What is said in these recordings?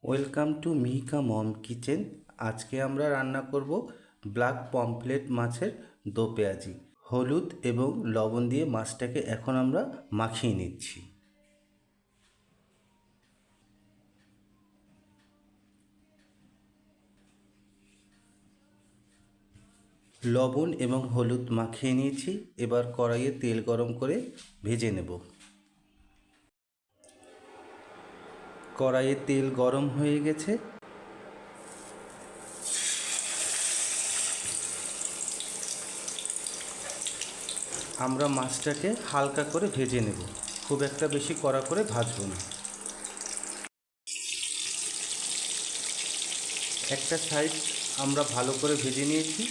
Welcome to Mihika mom kitchen. আজকে আমরা রান্না করব ব্ল্যাক পমফ্রেট মাছের দো পেঁয়াজি। হলুদ এবং লবণ দিয়ে মাছটাকে এখন আমরা মাখিয়ে নিচ্ছি। লবণ এবং হলুদ মাখিয়ে নিয়েছি। এবার কড়াইয়ে তেল গরম করে ভেজে নেব। কড়াইয়ে তেল গরম হয়ে গেছে। আমরা মাছটাকে হালকা করে ভেজে নেব, খুব একটা বেশি কড়া করে ভাজবো না। একটা সাইড আমরা ভালো করে ভেজে নিয়েছি।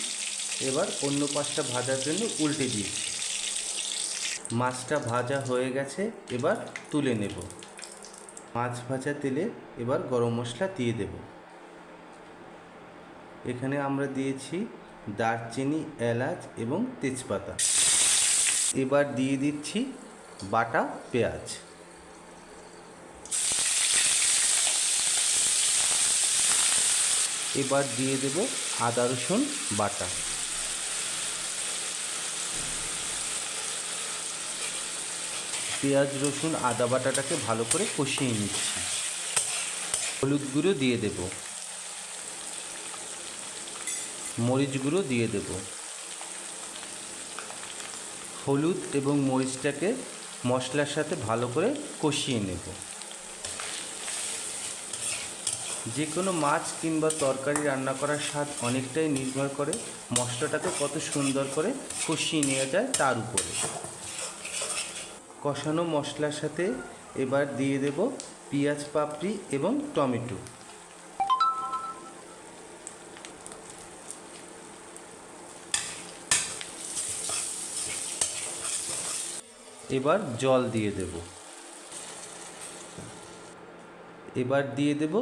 এবার অন্য পাশটা ভাজার জন্য উল্টে দিয়েছি। মাছটা ভাজা হয়ে গেছে, এবার তুলে নেব। মাছ ভাজা তেলে এবার গরম মশলা দিয়ে দেব। এখানে আমরা দিয়েছি দারচিনি, এলাচ এবং তেজপাতা। এবার দিয়ে দিচ্ছি বাটা পেঁয়াজ। এবার দিয়ে দেব আদা রসুন বাটা। পেঁয়াজ রসুন আদা বাটাটাকে ভালো করে কষিয়ে নিচ্ছি। হলুদ গুঁড়ো দিয়ে দেব, মরিচ গুঁড়ো দিয়ে দেব। হলুদ এবং মরিচটাকে মশলার সাথে ভালো করে কষিয়ে নেব। যে কোনো মাছ কিংবা তরকারি রান্না করার স্বাদ অনেকটাই নির্ভর করে মশলাটাকে কত সুন্দর করে কষিয়ে নেওয়া যায় তার উপরে। কষানো মশলার সাথে এবার দিয়ে দেব পেঁয়াজ পাপড়ি এবং টমেটো। এবার জল দিয়ে দেব। এবার দিয়ে দেব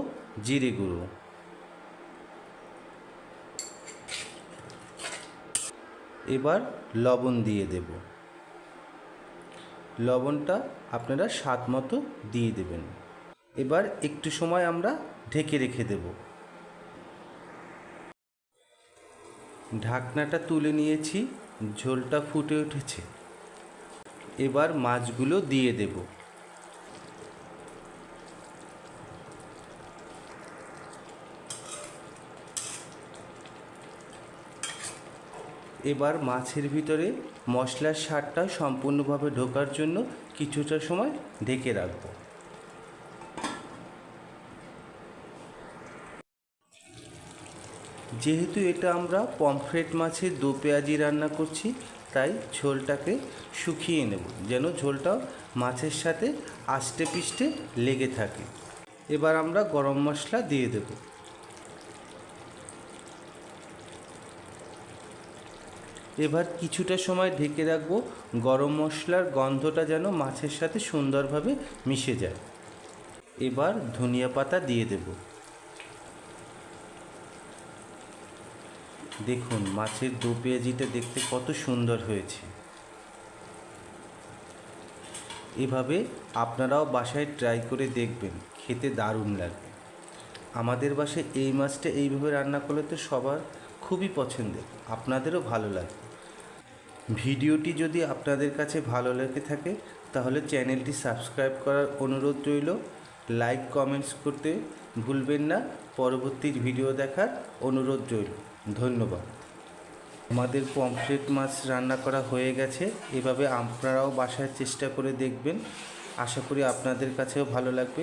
জিরে গুঁড়ো। এবার লবণ দিয়ে দেব। লবণটা আপনারা স্বাদ মতো দিয়ে দেবেন। এবার একটু সময় আমরা ঢেকে রেখে দেব। ঢাকনাটা তুলে নিয়েছি, ঝোলটা ফুটে উঠেছে। এবার মাছগুলো দিয়ে দেব। এবার মাছের ভিতরে মশলার স্বাদটা সম্পূর্ণভাবে ঢোকার জন্য কিছুটা সময় ঢেকে রাখব। যেহেতু এটা আমরা পমফ্রেট মাছের দো পেঁয়াজি রান্না করছি, তাই ঝোলটাকে শুকিয়ে নেব যেন ঝোলটা মাছের সাথে আষ্টে পিষ্টে লেগে থাকে। এবার আমরা গরম মশলা দিয়ে দেব। এবার কিছুটা সময় ঢেকে রাখবো, গরম মশলার গন্ধটা যেন মাছের সাথে সুন্দরভাবে মিশে যায়। এবার ধনিয়া পাতা দিয়ে দেব। দেখুন মাছের দো পেঁয়াজিটা দেখতে কত সুন্দর হয়েছে। এভাবে আপনারাও বাসায় ট্রাই করে দেখবেন, খেতে দারুণ লাগবে। আমাদের বাসায় এই মাছটা এইভাবে রান্না করলে তো সবার খুবই পছন্দের, আপনাদেরও ভালো লাগবে। ভিডিওটি যদি আপনাদের কাছে ভালো লেগে থাকে তাহলে চ্যানেলটি সাবস্ক্রাইব করার অনুরোধ রইল। লাইক কমেন্টস করতে ভুলবেন না। পরবর্তী ভিডিও দেখার অনুরোধ রইল। ধন্যবাদ। আমাদের পমফ্রেট মাছ রান্না করা হয়ে গেছে। এভাবে আপনারাও বাসায় চেষ্টা করে দেখবেন, আশা করি আপনাদের কাছেও ভালো লাগবে।